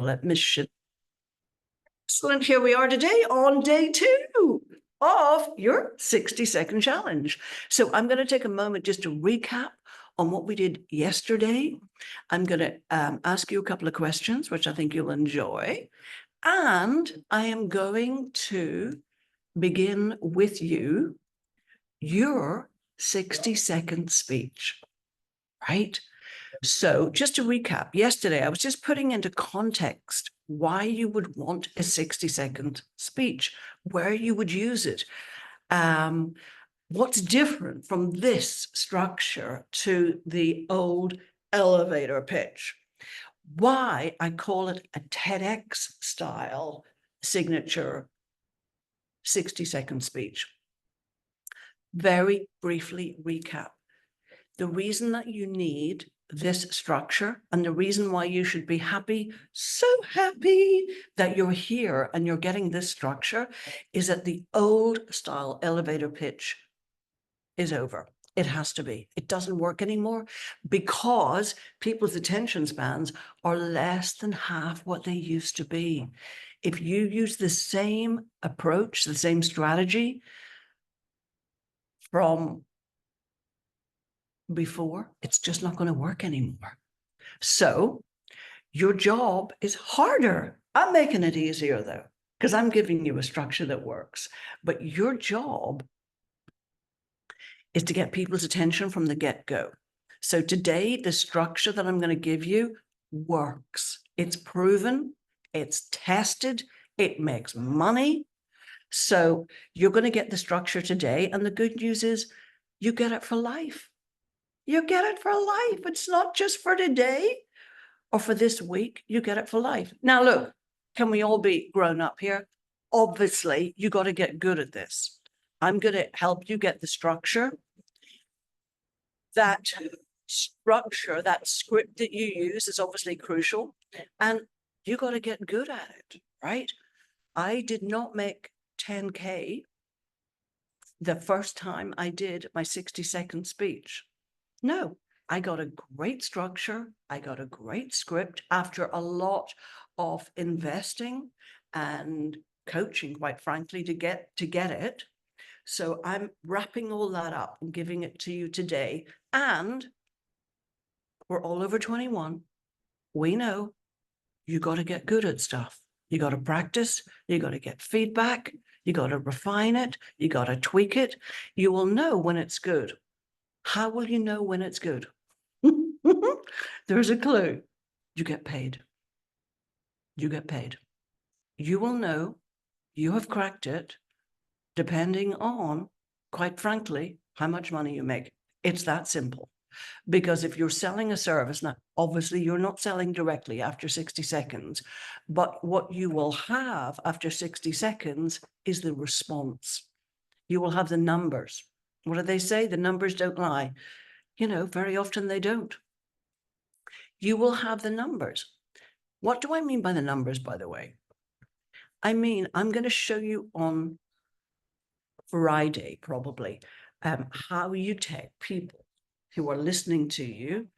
Let me shift. Excellent. Here we are today on day 2 of your 60-second challenge. So I'm going to take a moment just to recap on what we did yesterday. I'm going to ask you a couple of questions, which I think you'll enjoy. And I am going to begin with you your 60-second speech, right? So just to recap, yesterday I was just putting into context why you would want a 60-second speech, where you would use it. What's different from this structure to the old elevator pitch? Why I call it a TEDx style signature 60-second speech. Very briefly recap. The reason that you need this structure and the reason why you should be happy, so happy that you're here and you're getting this structure is that the old style elevator pitch is over. It has to be. It doesn't work anymore because people's attention spans are less than half what they used to be. If you use the same approach, the same strategy from before, it's just not going to work anymore. So your job is harder. I'm making it easier though, because I'm giving you a structure that works. But your job is to get people's attention from the get-go. So today, the structure that I'm going to give you works. It's proven, it's tested, it makes money. So you're going to get the structure today. And the good news is you get it for life. You get it for life. It's not just for today or for this week. You get it for life. Now, look, can we all be grown up here? Obviously, you got to get good at this. I'm going to help you get the structure. That structure, that script that you use is obviously crucial. And you got to get good at it, right? I did not make 10K the first time I did my 60-second speech. No, I got a great structure. I got a great script after a lot of investing and coaching, quite frankly, to get it. So I'm wrapping all that up and giving it to you today. And we're all over 21. We know you got to get good at stuff. You got to practice. You got to get feedback. You got to refine it. You got to tweak it. You will know when it's good. How will you know when it's good? There's a clue. You get paid. You get paid. You will know you have cracked it depending on, quite frankly, how much money you make. It's that simple. Because if you're selling a service, now obviously you're not selling directly after 60 seconds, but what you will have after 60 seconds is the response. You will have the numbers. What do they say? The numbers don't lie. You know, very often they don't. You will have the numbers. What do I mean by the numbers, by the way? I mean, I'm going to show you on Friday, probably, how you take people who are listening to you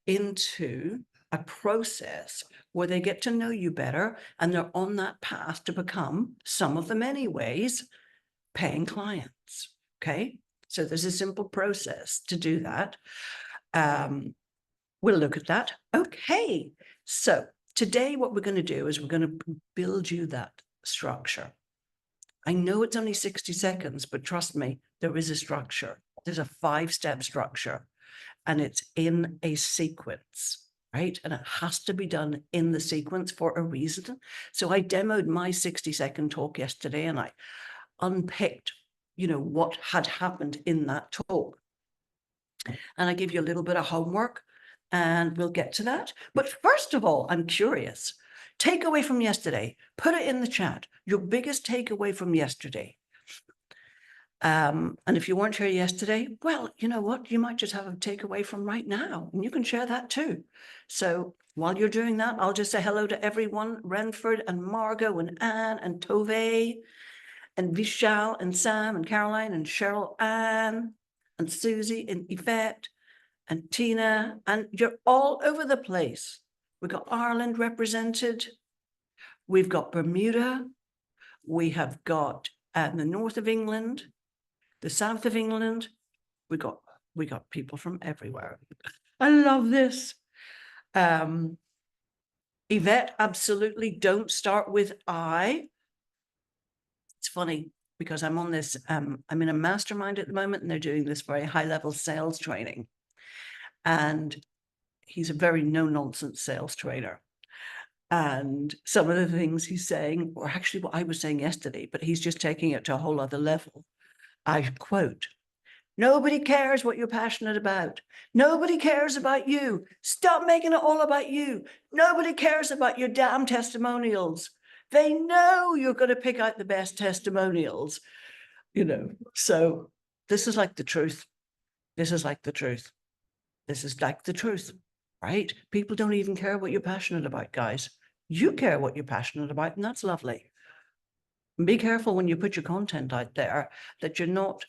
into a process where they get to know you better and they're on that path to become, some of them anyways, paying clients. Okay. So there's a simple process to do that. We'll look at that. Okay. So today what we're going to do is we're going to build you that structure. I know it's only 60 seconds, but trust me, there is a structure. There's a 5-step structure and it's in a sequence, right? And it has to be done in the sequence for a reason. So I demoed my 60-second talk yesterday and I unpicked, you know, what had happened in that talk. And I give you a little bit of homework and we'll get to that. But first of all, I'm curious. Takeaway from yesterday, put it in the chat. Your biggest takeaway from yesterday. And if you weren't here yesterday, well, you know what? You might just have a takeaway from right now and you can share that too. So while you're doing that, I'll just say hello to everyone, Renford and Margot and Anne and Tove and Vishal and Sam and Caroline and Cheryl Ann and Susie and Yvette and Tina, and you're all over the place. We've got Ireland represented. We've got Bermuda. We have got the north of England, the south of England. We got people from everywhere. I love this. Yvette, absolutely don't start with I. It's funny because I'm on this, I'm in a mastermind at the moment, and they're doing this very high level sales training. And he's a very no nonsense sales trainer. And some of the things he's saying, or actually what I was saying yesterday, but he's just taking it to a whole other level. I quote, "Nobody cares what you're passionate about. Nobody cares about you. Stop making it all about you. Nobody cares about your damn testimonials. They know you're going to pick out the best testimonials." You know, so this is like the truth. This is like the truth. This is like the truth, right? People don't even care what you're passionate about, guys. You care what you're passionate about, and that's lovely. Be careful when you put your content out there that you're not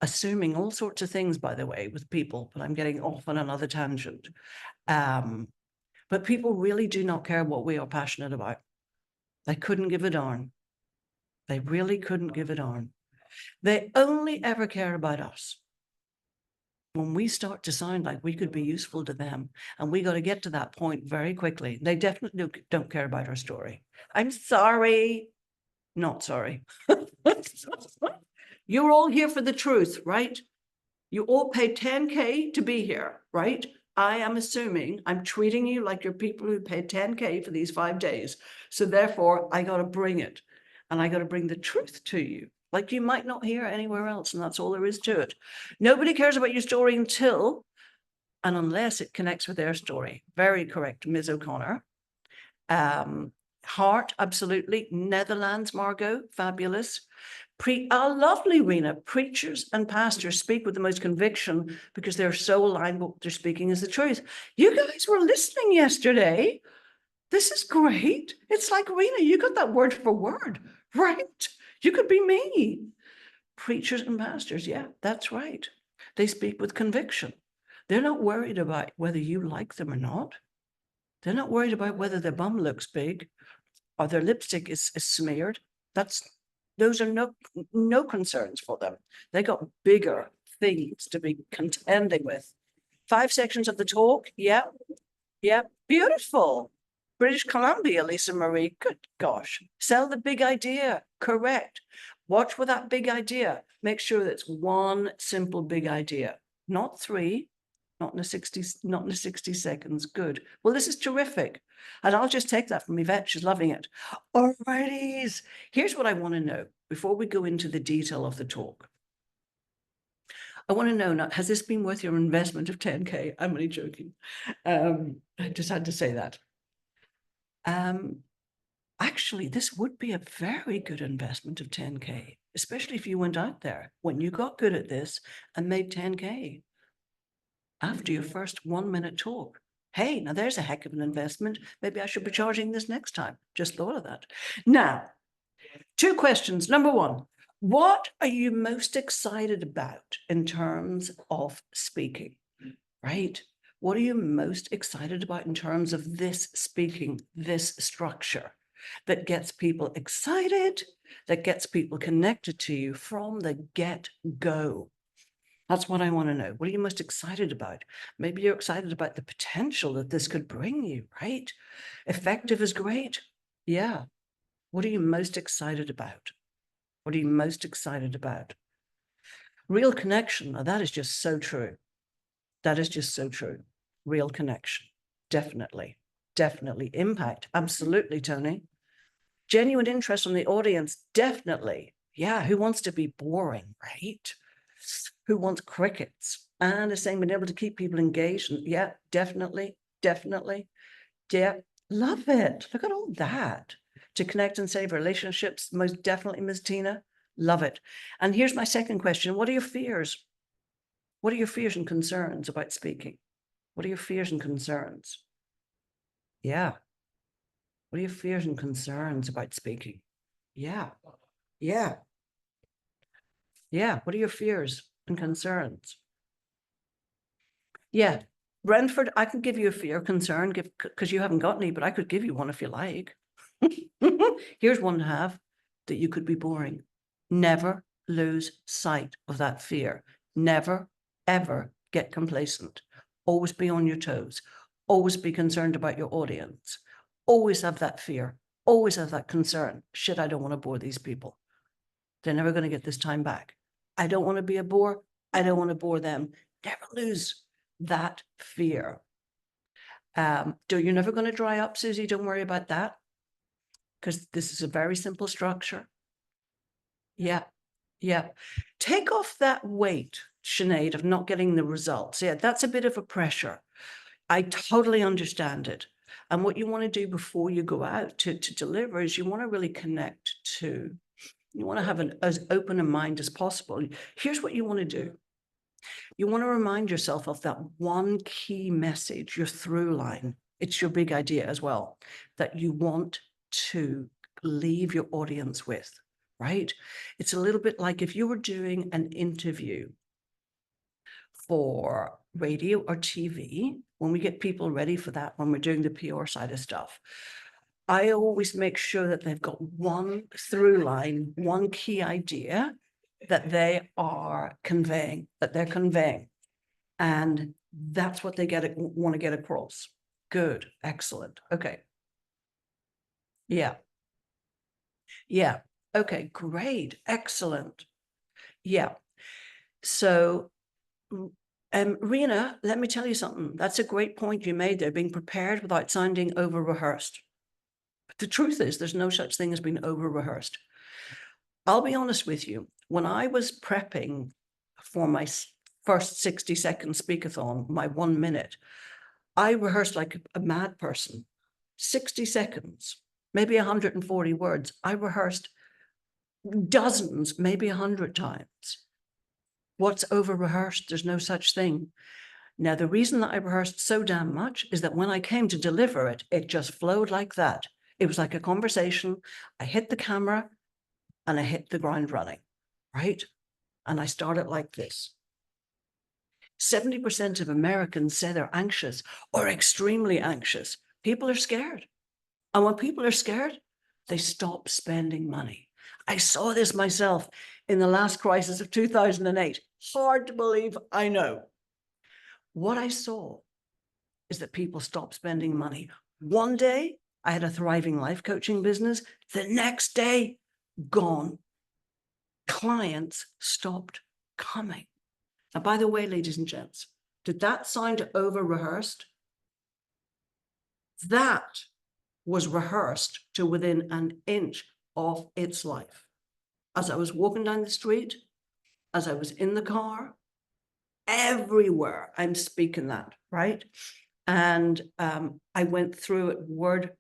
assuming all sorts of things, by the way, with people, but I'm getting off on another tangent. But people really do not care what we are passionate about. They couldn't give a darn. They really couldn't give a darn. They only ever care about us when we start to sound like we could be useful to them. And we got to get to that point very quickly. They definitely don't care about our story. I'm sorry. Not sorry. You're all here for the truth, right? You all paid 10K to be here, right? I am assuming I'm treating you like you're people who paid 10K for these 5 days. So therefore, I got to bring it. And I got to bring the truth to you, like you might not hear anywhere else. And that's all there is to it. Nobody cares about your story until and unless it connects with their story. Very correct, Ms. O'Connor. Heart, absolutely. Netherlands, Margot, fabulous. Lovely, Rena. Preachers and pastors speak with the most conviction because they're so aligned what they're speaking is the truth. You guys were listening yesterday. This is great. It's like, Rena, you got that word for word, right? You could be me. Preachers and pastors, yeah, that's right. They speak with conviction. They're not worried about whether you like them or not. They're not worried about whether their bum looks big or their lipstick is smeared. Those are no concerns for them. They got bigger things to be contending with. 5 sections of the talk. Yeah. Beautiful. British Columbia, Lisa Marie. Good gosh. Sell the big idea. Correct. Watch for that big idea. Make sure that's one simple big idea, not 3, not in a 60 seconds. Good. Well, this is terrific. And I'll just take that from Yvette. She's loving it. Alrighties. Here's what I want to know before we go into the detail of the talk. I want to know now, has this been worth your investment of 10K? I'm only joking. I just had to say that. Actually, this would be a very good investment of 10K, especially if you went out there when you got good at this and made 10K after your first 1-minute talk. Hey, now there's a heck of an investment. Maybe I should be charging this next time. Just thought of that. Now, 2 questions. Number 1, what are you most excited about in terms of speaking, right? What are you most excited about in terms of this speaking, this structure that gets people excited, that gets people connected to you from the get-go? That's what I want to know. What are you most excited about? Maybe you're excited about the potential that this could bring you, right? Effective is great. Yeah. What are you most excited about? What are you most excited about? Real connection. Now, that is just so true. That is just so true. Real connection. Definitely. Definitely. Impact. Absolutely, Tony. Genuine interest from the audience. Definitely. Yeah. Who wants to be boring, right? Who wants crickets? And is saying being able to keep people engaged. And yeah, definitely. Definitely. Yeah. Love it. Look at all that. To connect and save relationships. Most definitely, Ms. Tina. Love it. And here's my second question. What are your fears? What are your fears and concerns about speaking? What are your fears and concerns? Yeah. What are your fears and concerns about speaking? Yeah. Yeah. Yeah. What are your fears and concerns? Yeah. Brentford, I can give you a fear concern because you haven't got any, but I could give you one if you like. Here's one to have, that you could be boring. Never lose sight of that fear. Never, ever get complacent. Always be on your toes. Always be concerned about your audience. Always have that fear. Always have that concern. Shit, I don't want to bore these people. They're never going to get this time back. I don't want to be a bore. I don't want to bore them. Never lose that fear. You're never going to dry up, Susie. Don't worry about that, because this is a very simple structure. Yeah. Yeah. Take off that weight, Sinead, of not getting the results. Yeah, that's a bit of a pressure. I totally understand it. And what you want to do before you go out to deliver is you want to really connect to, you want to have as open a mind as possible. Here's what you want to do. You want to remind yourself of that one key message, your through line. It's your big idea as well, that you want to leave your audience with, right? It's a little bit like if you were doing an interview for radio or TV, when we get people ready for that, when we're doing the PR side of stuff, I always make sure that they've got one through line, one key idea that they are conveying, that they're conveying. And that's what they want to get across. Good. Excellent. Okay. Yeah. Yeah. Okay. Great. Excellent. Yeah. So, Rena, let me tell you something. That's a great point you made there, being prepared without sounding over-rehearsed. But the truth is, there's no such thing as being over-rehearsed. I'll be honest with you. When I was prepping for my first 60-second speakathon, my 1 minute, I rehearsed like a mad person. 60 seconds, maybe 140 words. I rehearsed dozens, maybe 100 times. What's over-rehearsed? There's no such thing. Now, the reason that I rehearsed so damn much is that when I came to deliver it, it just flowed like that. It was like a conversation. I hit the camera and I hit the ground running, right? And I started like this. 70% of Americans say they're anxious or extremely anxious. People are scared. And when people are scared, they stop spending money. I saw this myself in the last crisis of 2008. Hard to believe, I know. What I saw is that people stopped spending money. One day, I had a thriving life coaching business. The next day, gone. Clients stopped coming. Now, by the way, ladies and gents, did that sound over-rehearsed? That was rehearsed to within an inch of its life. As I was walking down the street, as I was in the car, everywhere I'm speaking that, right? And I went through it word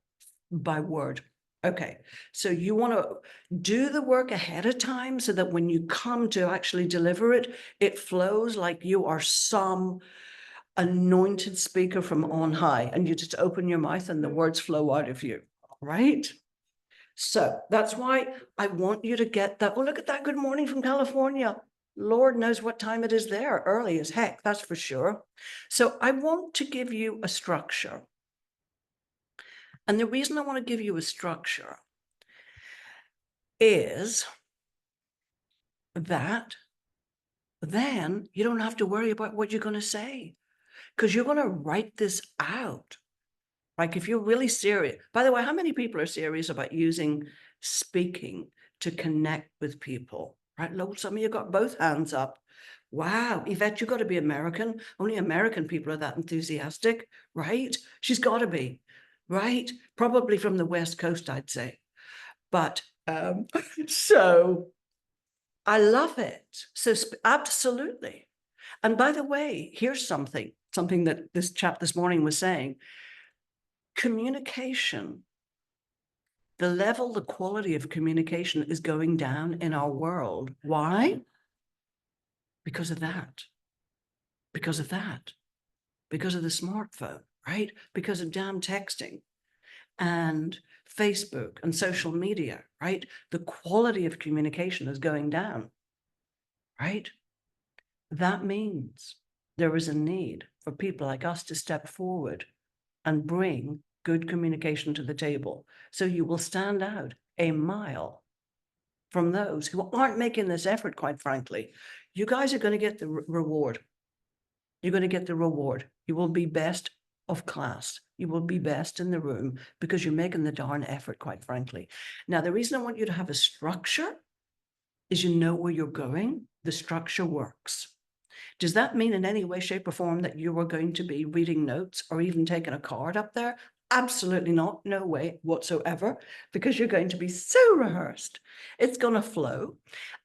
by word. Okay, so you want to do the work ahead of time so that when you come to actually deliver it, it flows like you are some anointed speaker from on high, and you just open your mouth and the words flow out of you, right? So that's why I want you to get that. Oh, look at that. Good morning from California. Lord knows what time it is there. Early as heck, that's for sure. So I want to give you a structure. And the reason I want to give you a structure is that then you don't have to worry about what you're going to say, because you're going to write this out. Like if you're really serious, by the way, how many people are serious about using speaking to connect with people? Right? Lord, some of you got both hands up. Wow, Yvette, you got to be American. Only American people are that enthusiastic, right? She's got to be, right? Probably from the West Coast, I'd say. But so I love it. So absolutely. And by the way, here's something that this chap this morning was saying. Communication, the level, the quality of communication is going down in our world. Why? Because of that. Because of that. Because of the smartphone, right? Because of damn texting and Facebook and social media, right? The quality of communication is going down, right? That means there is a need for people like us to step forward and bring good communication to the table. So you will stand out a mile from those who aren't making this effort, quite frankly. You guys are going to get the reward. You're going to get the reward. You will be best of class. You will be best in the room because you're making the darn effort, quite frankly. Now, the reason I want you to have a structure is you know where you're going. The structure works. Does that mean in any way, shape, or form that you are going to be reading notes or even taking a card up there? Absolutely not. No way whatsoever, because you're going to be so rehearsed. It's going to flow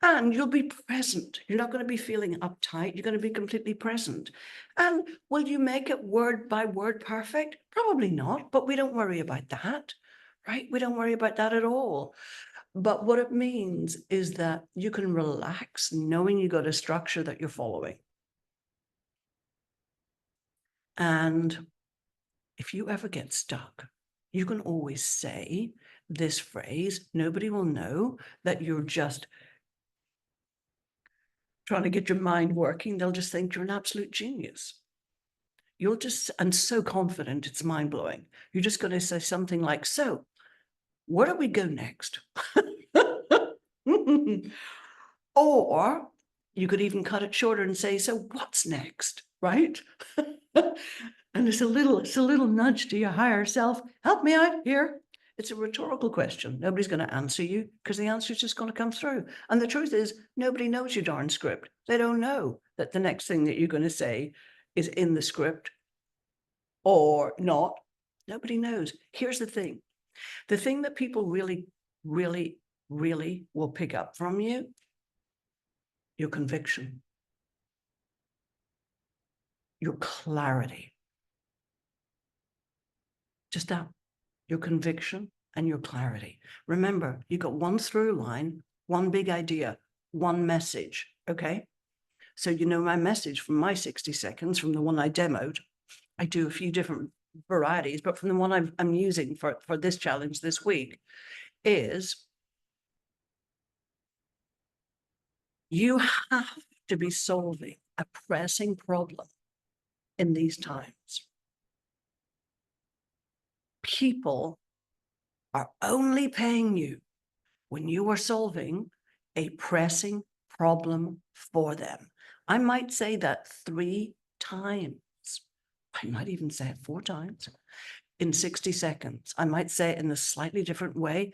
and you'll be present. You're not going to be feeling uptight. You're going to be completely present. And will you make it word by word perfect? Probably not, but we don't worry about that, right? We don't worry about that at all. But what it means is that you can relax knowing you got a structure that you're following. And if you ever get stuck, you can always say this phrase. Nobody will know that you're just trying to get your mind working. They'll just think you're an absolute genius. You'll just, and so confident, it's mind blowing. You're just going to say something like, so where do we go next? Or you could even cut it shorter and say, so what's next, right? And it's a little nudge to your higher self. Help me out here. It's a rhetorical question. Nobody's going to answer you because the answer is just going to come through. And the truth is, nobody knows your darn script. They don't know that the next thing that you're going to say is in the script or not. Nobody knows. Here's the thing. The thing that people really, really, really will pick up from you, your conviction, your clarity. Just that, your conviction and your clarity. Remember, you got one through line, one big idea, one message, okay? So you know my message from my 60 seconds, from the one I demoed. I do a few different varieties, but from the one I'm using for this challenge this week is you have to be solving a pressing problem in these times. People are only paying you when you are solving a pressing problem for them. I might say that 3 times. I might even say it 4 times in 60 seconds. I might say it in a slightly different way.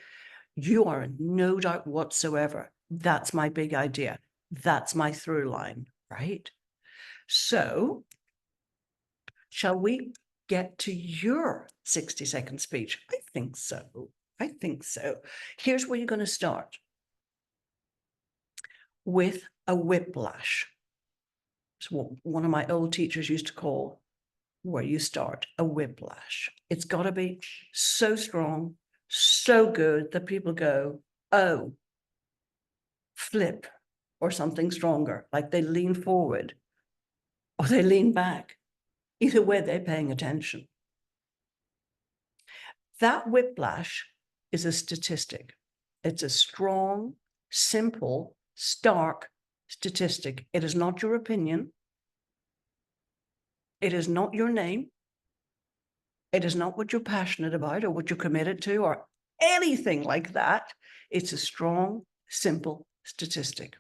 You are in no doubt whatsoever. That's my big idea. That's my through line, right? So shall we get to your 60-second speech? I think so. I think so. Here's where you're going to start. With a whiplash. It's what one of my old teachers used to call where you start, a whiplash. It's got to be so strong, so good that people go, oh, flip, or something stronger, like they lean forward or they lean back. Either way, they're paying attention. That whiplash is a statistic. It's a strong, simple, stark statistic. It is not your opinion. It is not your name. It is not what you're passionate about or what you're committed to or anything like that. It's a strong, simple statistic.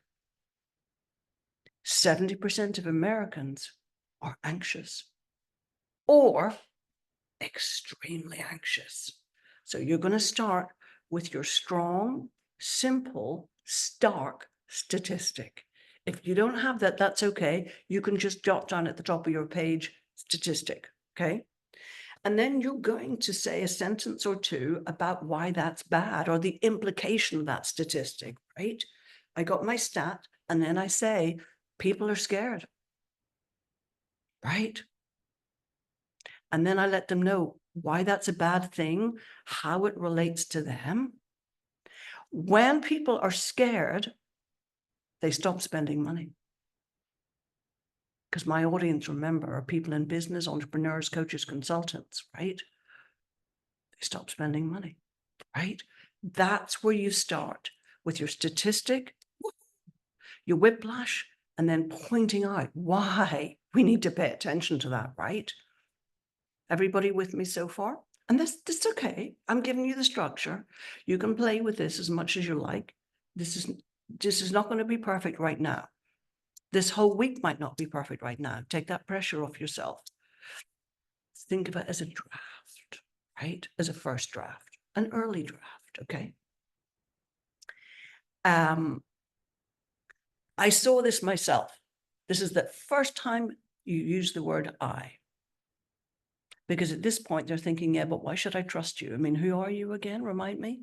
70% of Americans are anxious or extremely anxious. So you're going to start with your strong, simple, stark statistic. If you don't have that, that's okay. You can just jot down at the top of your page statistic, okay? And then you're going to say a sentence or two about why that's bad or the implication of that statistic, right? I got my stat, and then I say, people are scared, right? And then I let them know why that's a bad thing, how it relates to them. When people are scared, they stop spending money. Because my audience, remember, are people in business, entrepreneurs, coaches, consultants, right? They stop spending money, right? That's where you start with your statistic, your whiplash, and then pointing out why we need to pay attention to that, right? Everybody with me so far? And that's okay. I'm giving you the structure. You can play with this as much as you like. This is not going to be perfect right now. This whole week might not be perfect right now. Take that pressure off yourself. Think of it as a draft, right? As a first draft, an early draft, okay? I saw this myself. This is the first time you use the word I. Because at this point, they're thinking, yeah, but why should I trust you? I mean, who are you again? Remind me.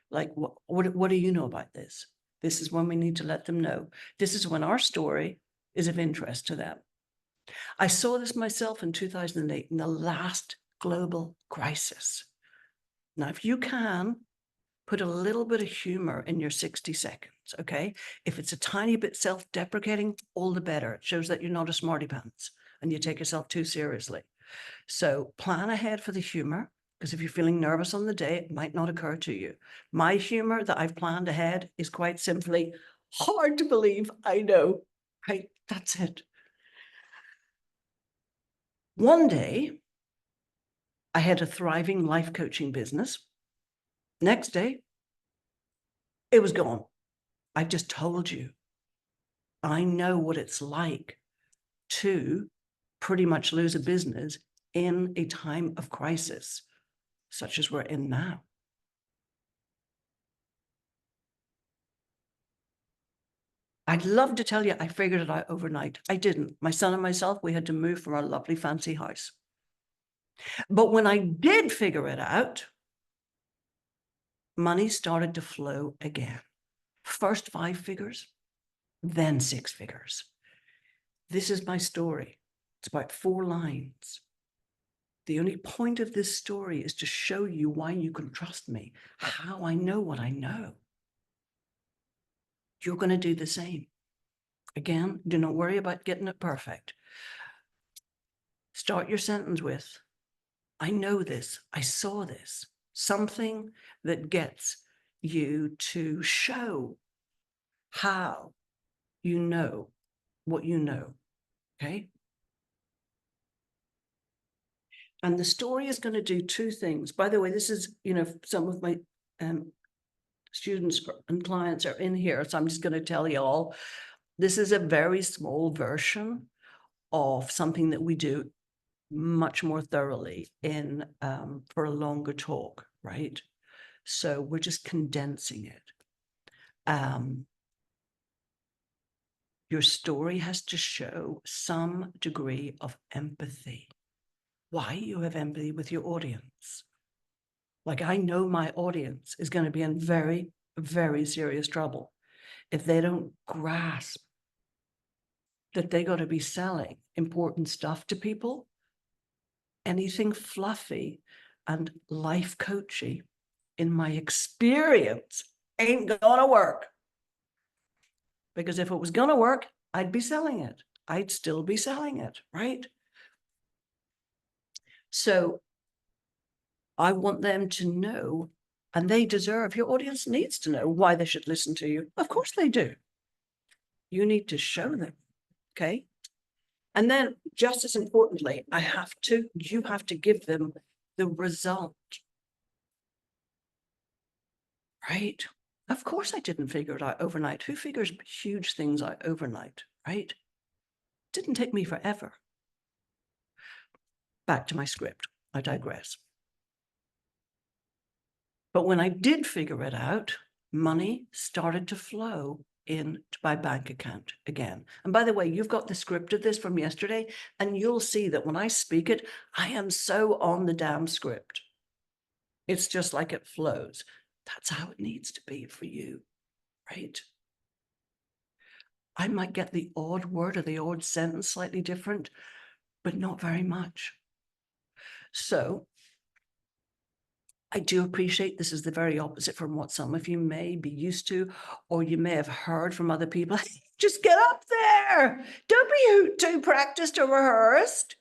Like, what do you know about this? This is when we need to let them know. This is when our story is of interest to them. I saw this myself in 2008 in the last global crisis. Now, if you can put a little bit of humor in your 60 seconds, okay? If it's a tiny bit self-deprecating, all the better. It shows that you're not a smarty pants and you take yourself too seriously. So plan ahead for the humor, because if you're feeling nervous on the day, it might not occur to you. My humor that I've planned ahead is quite simply hard to believe. I know, right? That's it. One day, I had a thriving life coaching business. Next day, it was gone. I just told you. I know what it's like to pretty much lose a business in a time of crisis, such as we're in now. I'd love to tell you I figured it out overnight. I didn't. My son and myself, we had to move from our lovely fancy house. But when I did figure it out, money started to flow again. First 5 figures, then 6 figures. This is my story. It's about 4 lines. The only point of this story is to show you why you can trust me, how I know what I know. You're going to do the same. Again, do not worry about getting it perfect. Start your sentence with, I know this, I saw this, something that gets you to show how you know what you know, okay? And the story is going to do 2 things. By the way, this is, some of my students and clients are in here, so I'm just going to tell you all, this is a very small version of something that we do much more thoroughly in for a longer talk, right? So we're just condensing it. Your story has to show some degree of empathy. Why you have empathy with your audience. Like, I know my audience is going to be in very, very serious trouble if they don't grasp that they got to be selling important stuff to people. Anything fluffy and life coachy, in my experience, ain't gonna work. Because if it was gonna work, I'd be selling it. I'd still be selling it, right? So I want them to know, and they deserve, your audience needs to know why they should listen to you. Of course they do. You need to show them, okay? And then just as importantly, you have to give them the result, right? Of course I didn't figure it out overnight. Who figures huge things out overnight, right? Didn't take me forever. Back to my script. I digress. But when I did figure it out, money started to flow into my bank account again. And by the way, you've got the script of this from yesterday, and you'll see that when I speak it, I am so on the damn script. It's just like it flows. That's how it needs to be for you, right? I might get the odd word or the odd sentence slightly different, but not very much. So I do appreciate this is the very opposite from what some of you may be used to, or you may have heard from other people. Just get up there. Don't be too practiced or rehearsed.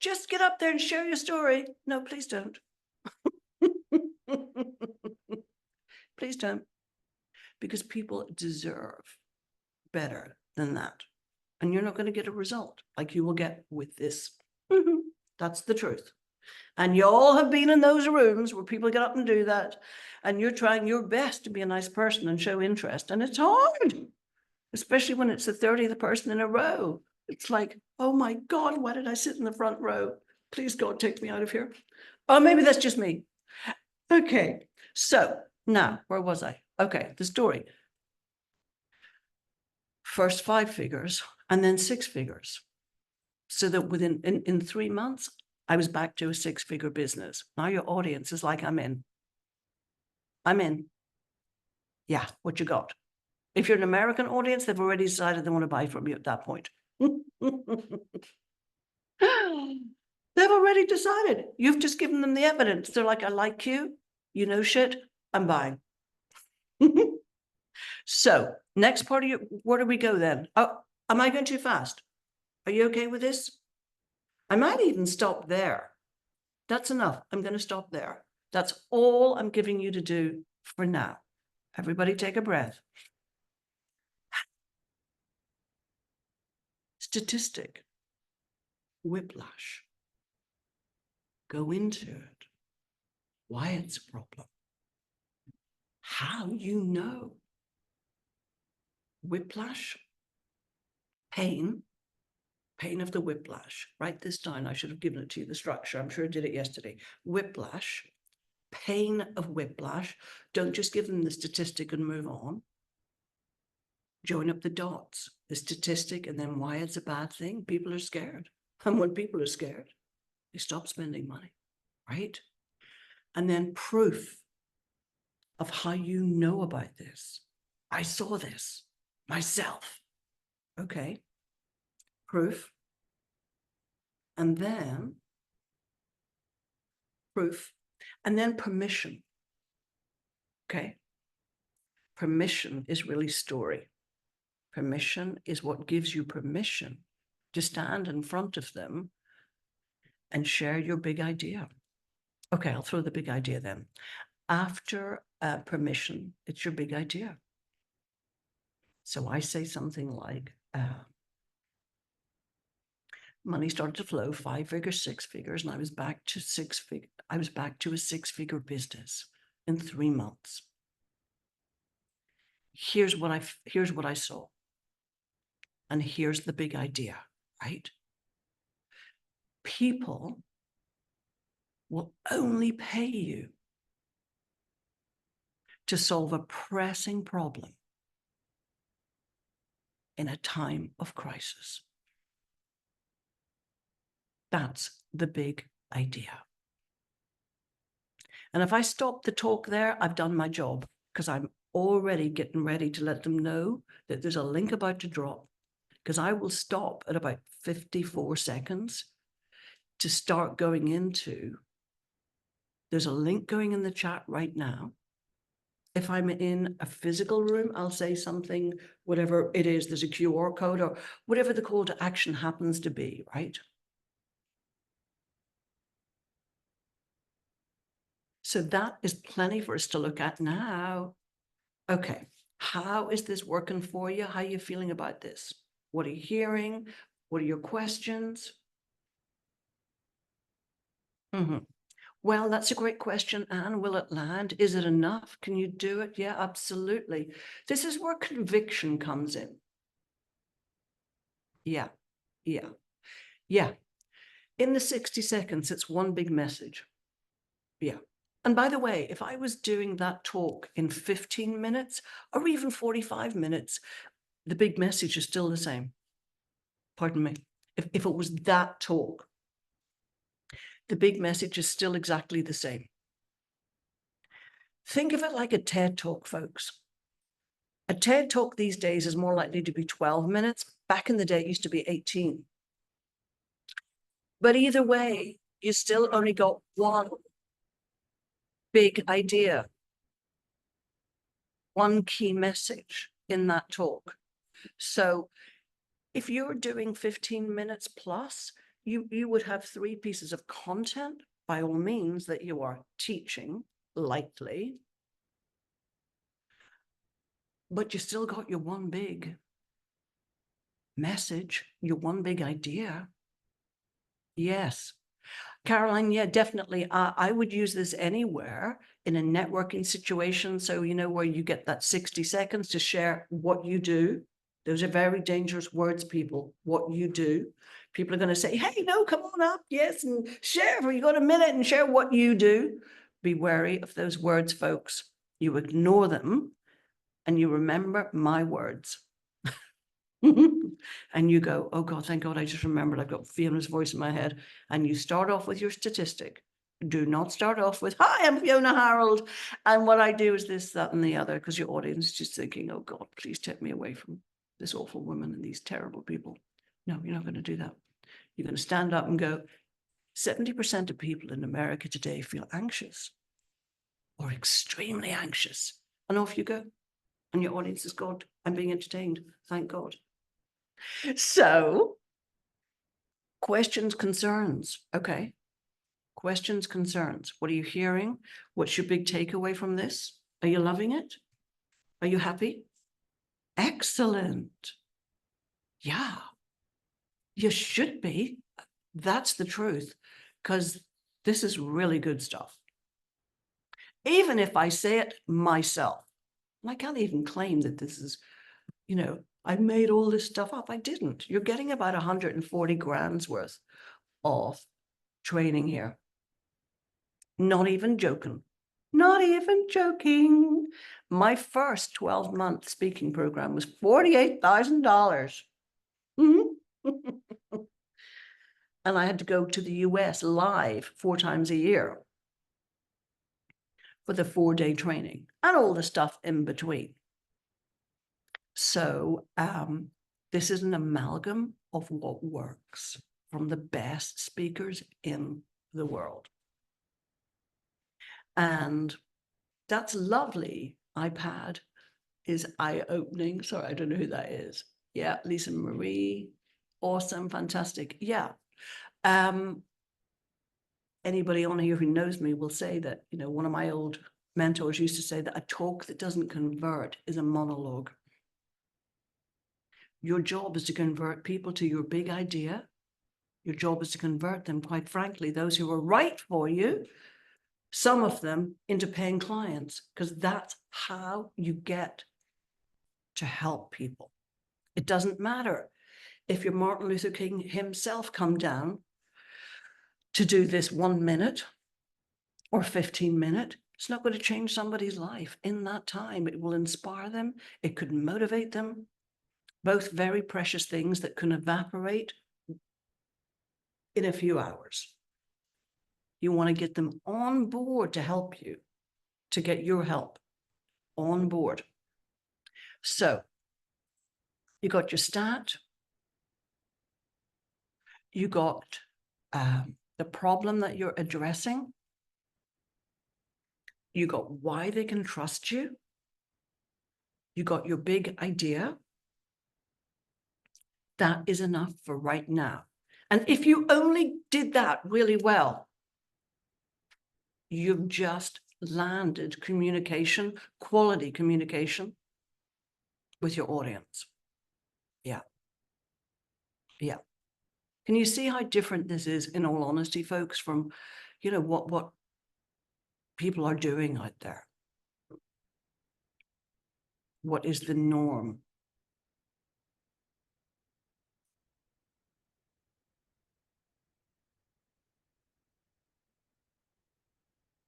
Just get up there and share your story. No, please don't. Please don't. Because people deserve better than that. And you're not going to get a result like you will get with this. That's the truth. And you all have been in those rooms where people get up and do that. And you're trying your best to be a nice person and show interest. And it's hard, especially when it's the 30th person in a row. It's like, oh my God, why did I sit in the front row? Please God, take me out of here. Oh, maybe that's just me. Okay, so now, where was I? Okay, the story. First 5 figures and then 6 figures. So that within in 3 months, I was back to a 6-figure business. Now your audience is like, I'm in. Yeah, what you got? If you're an American audience, they've already decided they want to buy from you at that point. They've already decided. You've just given them the evidence. They're like, I like you. You know shit. I'm buying. So next part of you, where do we go then? Oh, am I going too fast? Are you okay with this? I might even stop there. That's enough. I'm going to stop there. That's all I'm giving you to do for now. Everybody take a breath. Statistic. Whiplash. Go into it. Why it's a problem. How you know. Whiplash. Pain. Pain of the whiplash. Write this down. I should have given it to you, the structure. I'm sure I did it yesterday. Whiplash. Pain of whiplash. Don't just give them the statistic and move on. Join up the dots, the statistic, and then why it's a bad thing. People are scared. And when people are scared, they stop spending money, right? And then proof of how you know about this. I saw this myself. Okay. Proof. And then proof. And then permission. Okay. Permission is really story. Permission is what gives you permission to stand in front of them and share your big idea. Okay, I'll throw the big idea then. After permission, it's your big idea. So I say something like, money started to flow, 5 figures, 6 figures, and I was back to I was back to a 6-figure business in 3 months. Here's what I saw. And here's the big idea, right? People will only pay you to solve a pressing problem in a time of crisis. That's the big idea. And if I stop the talk there, I've done my job, because I'm already getting ready to let them know that there's a link about to drop, because I will stop at about 54 seconds to start going into, there's a link going in the chat right now. If I'm in a physical room, I'll say something, whatever it is, there's a QR code or whatever the call to action happens to be, right? So that is plenty for us to look at now. Okay, how is this working for you? How are you feeling about this? What are you hearing? What are your questions? Well, that's a great question, Anne. Will it land? Is it enough? Can you do it? Yeah, absolutely. This is where conviction comes in. Yeah. In the 60 seconds, it's one big message. Yeah. And by the way, if I was doing that talk in 15 minutes or even 45 minutes, the big message is still the same. Pardon me. If it was that talk, the big message is still exactly the same. Think of it like a TED Talk, folks. A TED Talk these days is more likely to be 12 minutes. Back in the day, it used to be 18. But either way, you still only got one big idea, one key message in that talk. So if you're doing 15 minutes plus, you would have 3 pieces of content, by all means, that you are teaching, likely, but you still got your one big message, your one big idea. Yes. Caroline, yeah, definitely. I would use this anywhere in a networking situation. So, where you get that 60 seconds to share what you do. Those are very dangerous words, people. What you do. People are going to say, hey, no, come on up. Yes. And share. You got a minute and share what you do. Be wary of those words, folks. You ignore them and you remember my words. And you go, oh God, thank God, I just remembered I've got Fiona's voice in my head. And you start off with your statistic. Do not start off with, hi, I'm Fiona Harrold. And what I do is this, that, and the other, because your audience is just thinking, oh God, please take me away from this awful woman and these terrible people. No, you're not going to do that. You're going to stand up and go, 70% of people in America today feel anxious or extremely anxious. And off you go. And your audience is God. I'm being entertained. Thank God. So, questions, concerns. Okay. Questions, concerns. What are you hearing? What's your big takeaway from this? Are you loving it? Are you happy? Excellent. Yeah, you should be. That's the truth, because this is really good stuff. Even if I say it myself, and I can't even claim that this is, I made all this stuff up. I didn't. You're getting about 140 grand's worth of training here. Not even joking. Not even joking. My first 12-month speaking program was $48,000. And I had to go to the US live 4 times a year for the 4-day training and all the stuff in between. So this is an amalgam of what works from the best speakers in the world. And that's lovely. iPad is eye-opening. Sorry, I don't know who that is. Yeah, Lisa Marie. Awesome, fantastic. Yeah. Anybody on here who knows me will say that, one of my old mentors used to say that a talk that doesn't convert is a monologue. Your job is to convert people to your big idea. Your job is to convert them, quite frankly, those who are right for you, some of them into paying clients, because that's how you get to help people. It doesn't matter if you're Martin Luther King himself come down to do this 1 minute or 15 minute. It's not going to change somebody's life in that time. It will inspire them. It could motivate them. Both very precious things that can evaporate in a few hours. You want to get them on board to help you, to get your help on board. So you got your stat, you got the problem that you're addressing, you got why they can trust you, you got your big idea. That is enough for right now. And if you only did that really well, you've just landed communication, quality communication with your audience. Yeah. Yeah. Can you see how different this is, in all honesty, folks, from, what people are doing out there? What is the norm?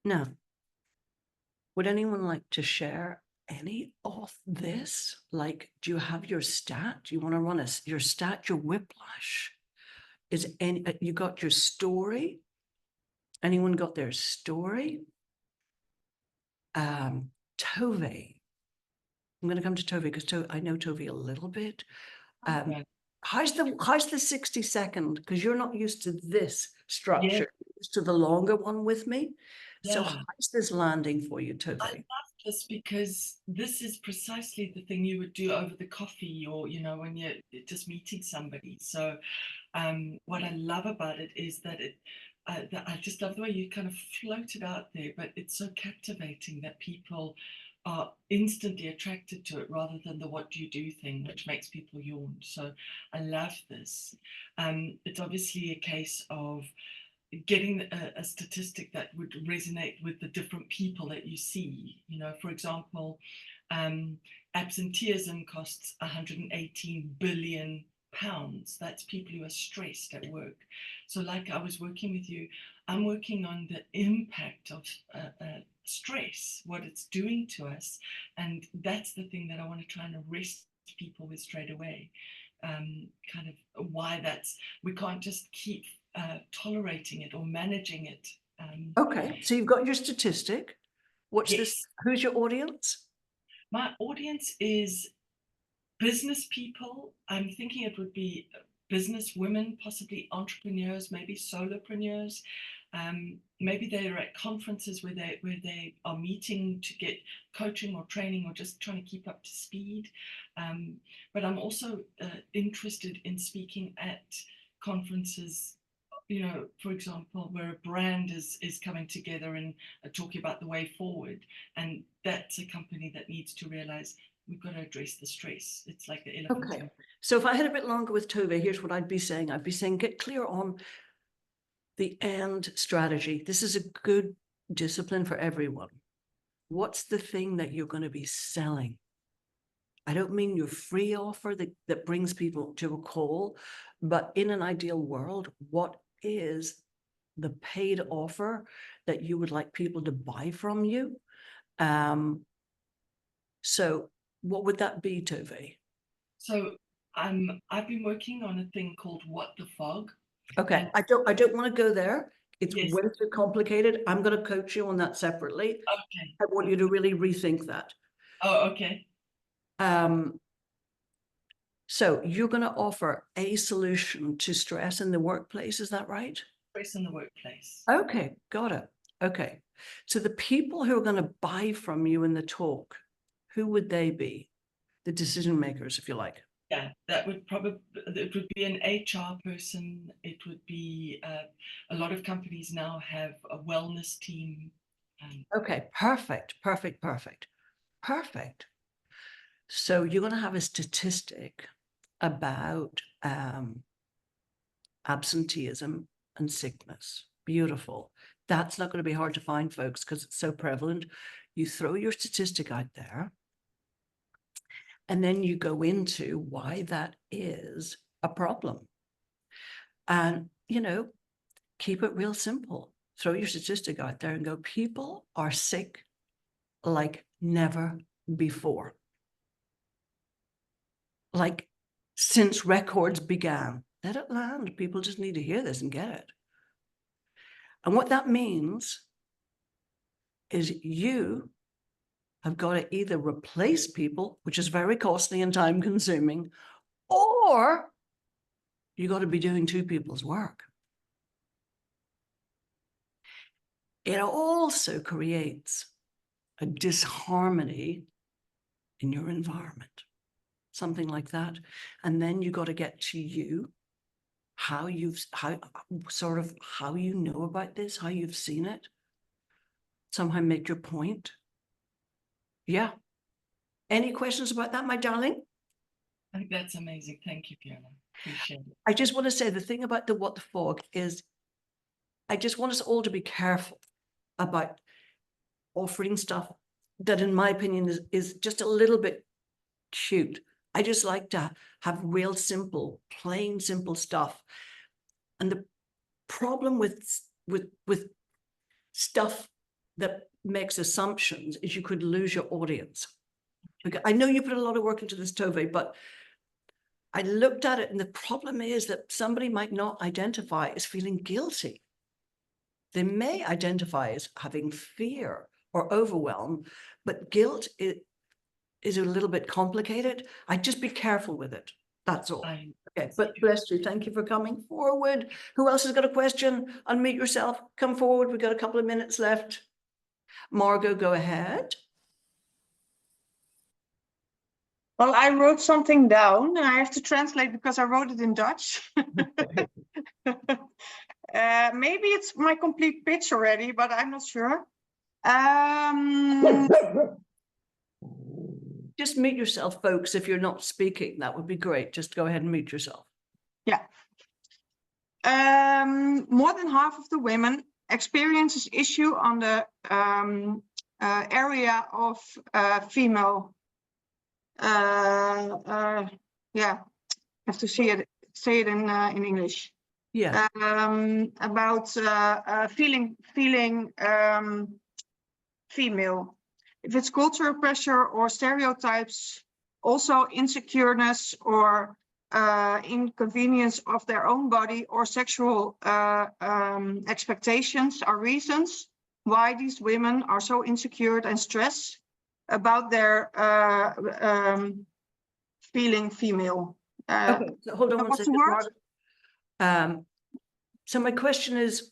Now, would anyone like to share any of this? Like, do you have your stat? Do you want to run your stat, your whiplash? You got your story? Anyone got their story? Tove. I'm going to come to Tove because I know Tove a little bit. Okay. How's the 60 second? Because you're not used to this structure. Yeah. You're used to the longer one with me. So Yeah. how's this landing for you, Tove? I love this because this is precisely the thing you would do over the coffee or, when you're just meeting somebody. So what I love about it is that I just love the way you kind of float it out there, but it's so captivating that people are instantly attracted to it rather than the what do you do thing, which makes people yawn. So I love this. It's obviously a case of getting a statistic that would resonate with the different people that you see. You know, for example, absenteeism costs 118 billion pounds. That's people who are stressed at work. So like I was working with you, I'm working on the impact of stress, what it's doing to us. And that's the thing that I want to try and arrest people with straight away. Kind of why we can't just keep tolerating it or managing it. Okay, so you've got your statistic. What's this? Yes, Who's your audience? my audience is business people. I'm thinking it would be business women, possibly entrepreneurs, maybe solopreneurs. Maybe they're at conferences where they are meeting to get coaching or training or just trying to keep up to speed. But I'm also interested in speaking at conferences, you know, for example, where a brand is coming together and talking about the way forward. And that's a company that needs to realize we've got to address the stress. It's like the elephant. Okay, so if I had a bit longer with Tove, here's what I'd be saying. I'd be saying, get clear on the end strategy. This is a good discipline for everyone. What's the thing that you're going to be selling? I don't mean your free offer that brings people to a call, but in an ideal world, what is the paid offer that you would like people to buy from you? So what would that be, Tove? So I've been working on a thing called What the Fog. Okay, And I don't want to go there. It's yes, way too complicated. I'm going to coach you on that separately. okay. I want you to really rethink that. Oh, okay. So you're going to offer a solution to stress in the workplace, is that right? Stress in the workplace. Okay, got it. Okay. So the people who are going to buy from you in the talk, who would they be? The decision makers, if you like. Yeah, it would be an HR person. It would be a lot of companies now have a wellness team. Okay, perfect. So you're going to have a statistic about absenteeism and sickness. Beautiful. That's not going to be hard to find, folks, because it's so prevalent. You throw your statistic out there, and then you go into why that is a problem. And, you know, keep it real simple. Throw your statistic out there and go, people are sick like never before. Like since records began. Let it land. People just need to hear this and get it. And what that means is you have got to either replace people, which is very costly and time consuming, or you got to be doing two people's work. It also creates a disharmony in your environment, something like that. And then you got to get to you, how you know about this, how you've seen it, somehow make your point. Yeah. Any questions about that, my darling? I think that's amazing. Thank you, Fiona. Appreciate it. I just want to say the thing about the what the fog is, I just want us all to be careful about offering stuff that, in my opinion, is just a little bit cute. I just like to have real simple, plain simple stuff. And the problem with stuff that makes assumptions is you could lose your audience. I know you put a lot of work into this, Tove, but I looked at it, and the problem is that somebody might not identify as feeling guilty. They may identify as having fear or overwhelm, but guilt is a little bit complicated. I'd just be careful with it. That's all. Okay, but bless you. Thank you for coming forward. Who else has got a question? Unmute yourself. Come forward. We've got a couple of minutes left. Margot, go ahead. Well, I wrote something down and I have to translate because I wrote it in Dutch. Maybe it's my complete pitch already, but I'm not sure. Just mute yourself, folks. If you're not speaking, that would be great. Just go ahead and mute yourself. Yeah. more than half of the women experiences issue on the area of female. Yeah, have to say it in English. Yeah. About feeling female. If it's cultural pressure or stereotypes, also insecureness or inconvenience of their own body or sexual expectations are reasons why these women are so insecure and stressed about their feeling female. Okay, so hold on one what's the second, word? Mark. So my question is,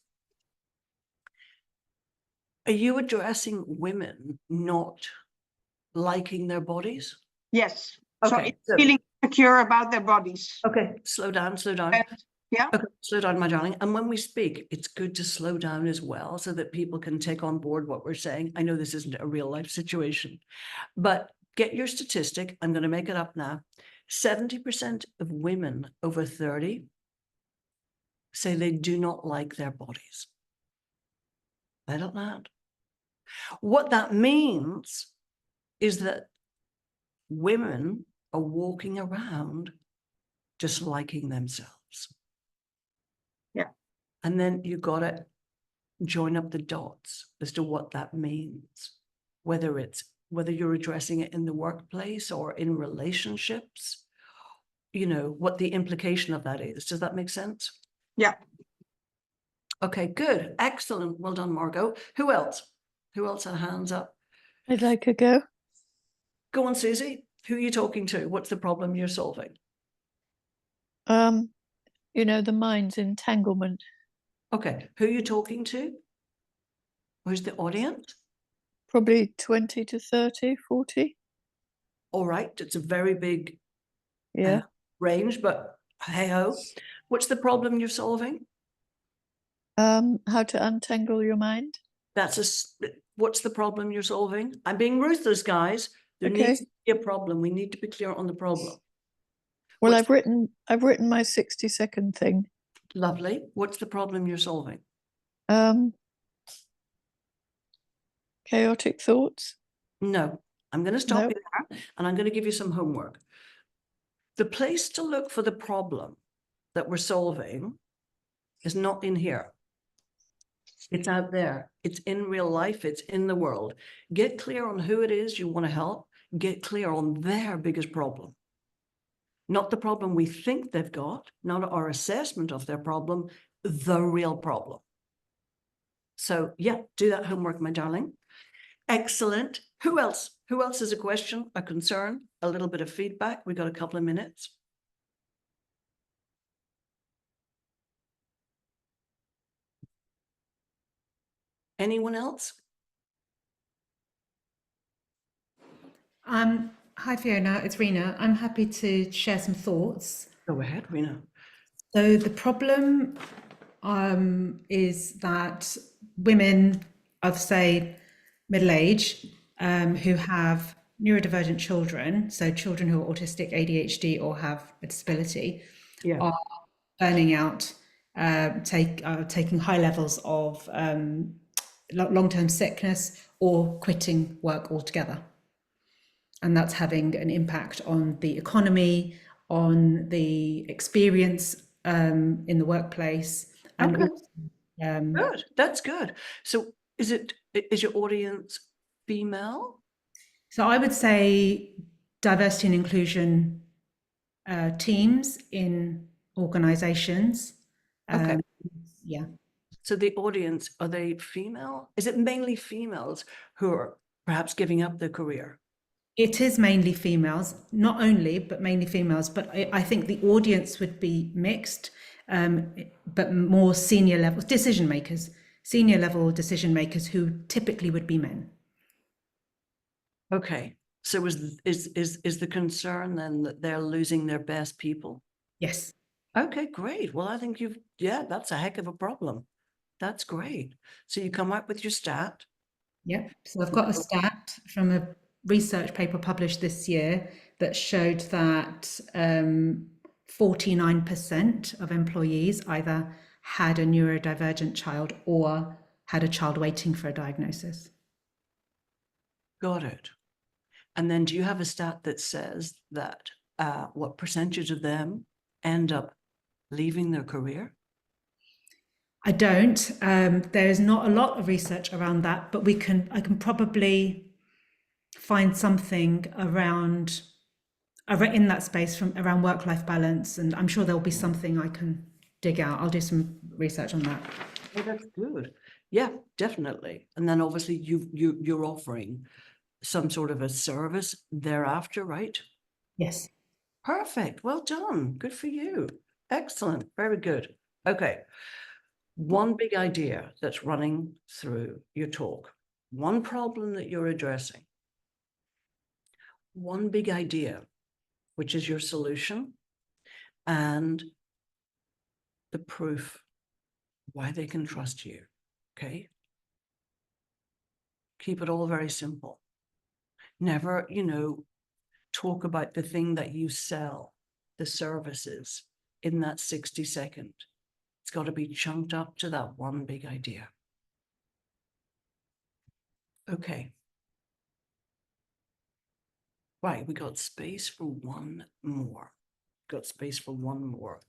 are you addressing women not liking their bodies? Yes. So Okay, it's feeling insecure about their bodies. okay, slow down, slow down. Yeah. Okay, slow down, my darling. And when we speak, it's good to slow down as well so that people can take on board what we're saying. I know this isn't a real life situation, but get your statistic. I'm going to make it up now. 70% of women over 30 say they do not like their bodies. I don't know. What that means is that women are walking around disliking themselves. Yeah. And then you got to join up the dots as to what that means, whether you're addressing it in the workplace or in relationships, you know, what the implication of that is. Does that make sense? Yeah. Okay, good. Excellent. Well done, Margot. Who else? Who else had hands up? I'd like a go. Go on, Susie. Who are you talking to? What's the problem you're solving? You know, the mind's entanglement. Okay, who are you talking to? Who's the audience? Probably 20 to 30, 40. All right, it's a very big Yeah. range, but hey ho. What's the problem you're solving? How to untangle your mind. What's the problem you're solving? I'm being ruthless, guys. There Okay. needs to be a problem. We need to be clear on the problem. Well, What's I've written my 60-second thing. lovely. What's the problem you're solving? Chaotic thoughts. No, I'm going to stop No. you there and I'm going to give you some homework. The place to look for the problem that we're solving is not in here. It's out there. It's in real life. It's in the world. Get clear on who it is you want to help. Get clear on their biggest problem. Not the problem we think they've got, not our assessment of their problem, the real problem. So yeah, do that homework, my darling. Excellent. Who else? Who else has a question, a concern, a little bit of feedback? We've got a couple of minutes. Anyone else? Hi Fiona, it's Rena. I'm happy to share some thoughts. Go ahead, Rena. So the problem is that women of, say, middle age who have neurodivergent children, so children who are autistic, ADHD, or have a disability, Yeah. are burning out, taking high levels of long-term sickness or quitting work altogether. And that's having an impact on the economy, on the experience in the workplace. And Okay. also, Good. That's good. So is your audience female? so I would say diversity and inclusion teams in organizations. Okay. Yeah. So the audience, are they female? Is it mainly females who are perhaps giving up their career? It is mainly females, not only, but mainly females. But I think the audience would be mixed, but more senior level decision makers, senior level decision makers who typically would be men. Okay. So is the concern then that they're losing their best people? Yes. Okay, great. Well, I think that's a heck of a problem. That's great. So you come up with your stat. Yep. So I've got a stat from a research paper published this year that showed that 49% of employees either had a neurodivergent child or had a child waiting for a diagnosis. Got it. And then do you have a stat that says that what percentage of them end up leaving their career? I don't. There is not a lot of research around that, but I can probably find something around in that space from around work-life balance, and I'm sure there'll be something I can dig out. I'll do some research on that. Oh, that's good. Yeah, definitely. And then obviously you're offering some sort of a service thereafter, right? Yes. Perfect. Well done. Good for you. Excellent. Very good. Okay. One big idea that's running through your talk, one problem that you're addressing, one big idea, which is your solution, and the proof why they can trust you. Okay. Keep it all very simple. Never, talk about the thing that you sell, the services in that 60 second. It's got to be chunked up to that one big idea. Okay. Right, we got space for one more. Got space for one more.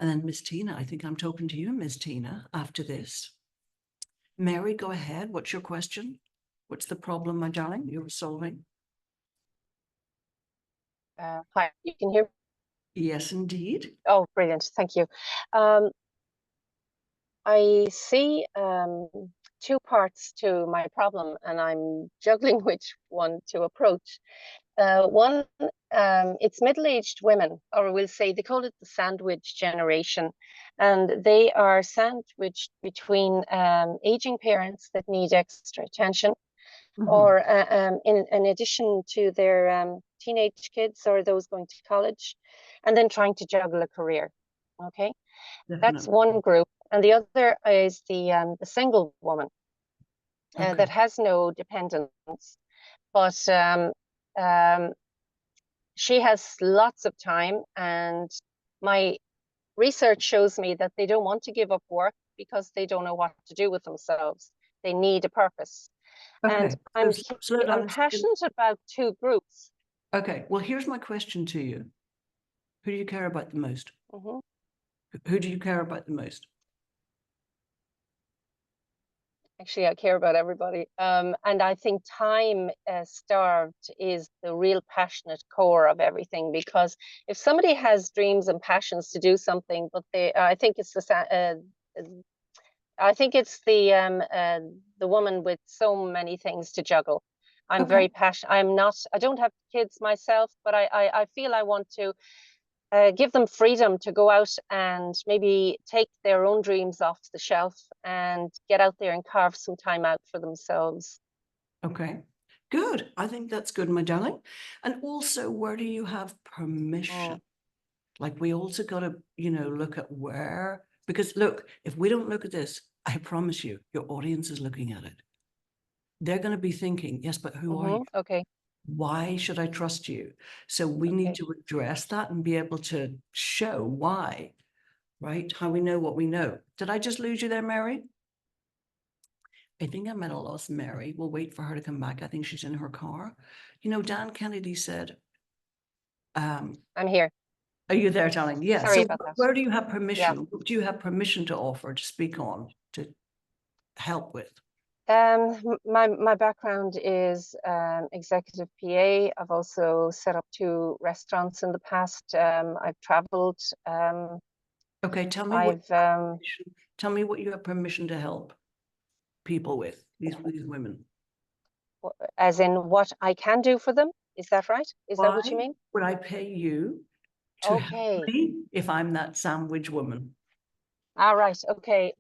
And then Miss Tina, I think I'm talking to you, Miss Tina, after this. Mary, go ahead. What's your question? What's the problem, my darling, you were solving? Hi, you can hear me? Yes, indeed. Oh, brilliant. Thank you. I see two parts to my problem, and I'm juggling which one to approach. One, it's middle-aged women, or we'll say they call it the sandwich generation, and they are sandwiched between aging parents that need extra attention, or in addition to their teenage kids or those going to college, and then trying to juggle a career. Okay, that's one group, and the other is the single woman that has no dependents, but she has lots of time, and my research shows me that they don't want to give up work because they don't know what to do with themselves. They need a purpose. And I'm passionate about two groups. Okay, well, here's my question to you. Who do you care about the most? Who do you care about the most? Actually, I care about everybody. And I think time starved is the real passionate core of everything, because if somebody has dreams and passions to do something, but I think it's the woman with so many things to juggle. I'm very passionate. I don't have kids myself, but I feel I want to give them freedom to go out and maybe take their own dreams off the shelf and get out there and carve some time out for themselves. Okay, good. I think that's good, my darling. And also, where do you have permission? Like, we also got to, look at where, because look, if we don't look at this, I promise you, your audience is looking at it. They're going to be thinking, yes, but who are you? Okay. Why should I trust you? So we need to address that and be able to show why, right? How we know what we know. Did I just lose you there, Mary? I think I might have lost Mary. We'll wait for her to come back. I think she's in her car. Dan Kennedy said, I'm here. Are you there, darling? Yeah. Sorry so about that. where do you have permission? Yeah. What do you have permission to offer, to speak on, to help with? My background is executive PA. I've also set up 2 restaurants in the past. I've traveled. Okay, tell me what you have permission to help people with, these women. As in what I can do for them? Is that right? Is that what you mean? Would I pay you to help me if I'm that sandwich woman? All right. Okay.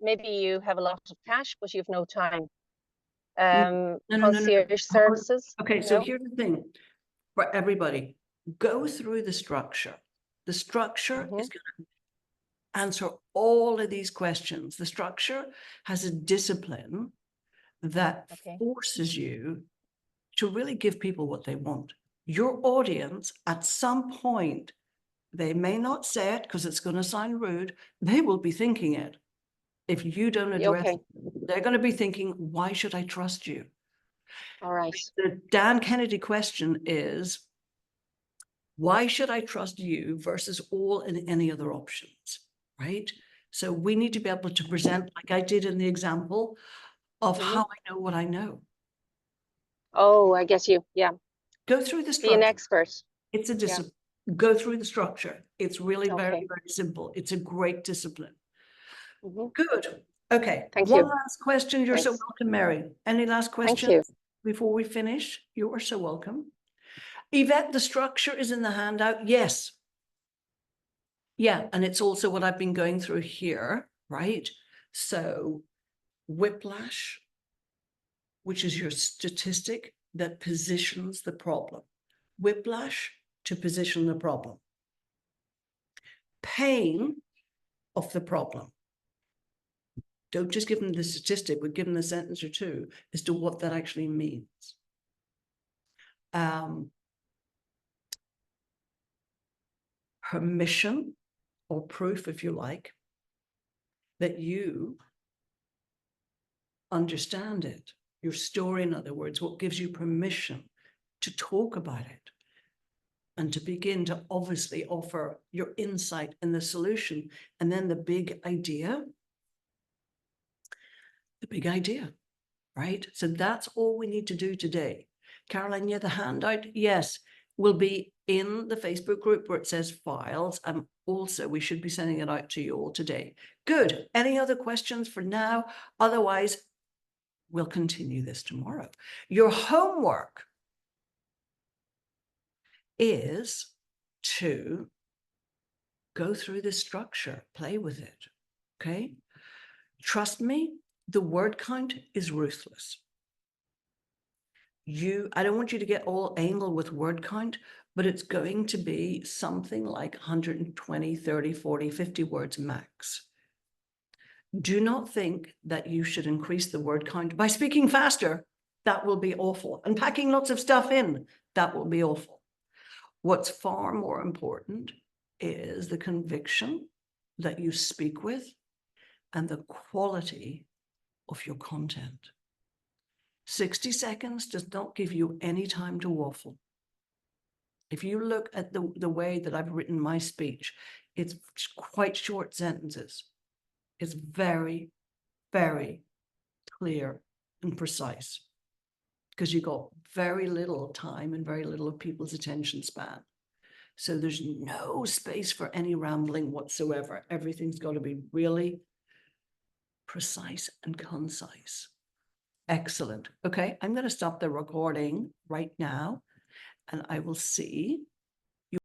Maybe you have a lot of cash, but you have no time. Concierge services. Okay, so here's the thing for everybody: go through the structure. The structure is going to answer all of these questions. The structure has a discipline that forces you to really give people what they want. Your audience at some point They may not say it because it's going to sound rude. They will be thinking it. If you don't address Okay. it, they're going to be thinking, why should I trust you? All right. The Dan Kennedy question is, why should I trust you versus all and any other options, right? So we need to be able to present, like I did in the example, of Mhm. how I know what I know. Oh, I guess you. Yeah. Go through the Be an structure. expert. It's a discipline. Go through the structure. It's really very, Okay. very simple. It's a great discipline. Mhm. Good. Okay. Thank One you. last question. You're so Thanks. welcome, Mary. Any last Thank questions you. before we finish? You are so welcome. Yvette, the structure is in the handout. Yes. Yeah, and it's also what I've been going through here, right? So whiplash, which is your statistic that positions the problem. Whiplash to position the problem. Pain of the problem. Don't just give them the statistic, but give them a sentence or two as to what that actually means. Permission or proof, if you like, that you understand it. Your story, in other words, what gives you permission to talk about it and to begin to obviously offer your insight in the solution. And then the big idea, right? So that's all we need to do today. Caroline, yeah, the handout, yes, will be in the Facebook group where it says files. And also we should be sending it out to you all today. Good. Any other questions for now? Otherwise, we'll continue this tomorrow. Your homework is to go through this structure, play with it, okay? Trust me, the word count is ruthless. I don't want you to get all anal with word count, but it's going to be something like 120, 30, 40, 50 words max. Do not think that you should increase the word count by speaking faster. That will be awful. And packing lots of stuff in, that will be awful. What's far more important is the conviction that you speak with and the quality of your content. 60 seconds does not give you any time to waffle. If you look at the way that I've written my speech, it's quite short sentences. It's very, very clear and precise because you got very little time and very little of people's attention span. So there's no space for any rambling whatsoever. Everything's got to be really precise and concise. Excellent. Okay, I'm going to stop the recording right now and I will see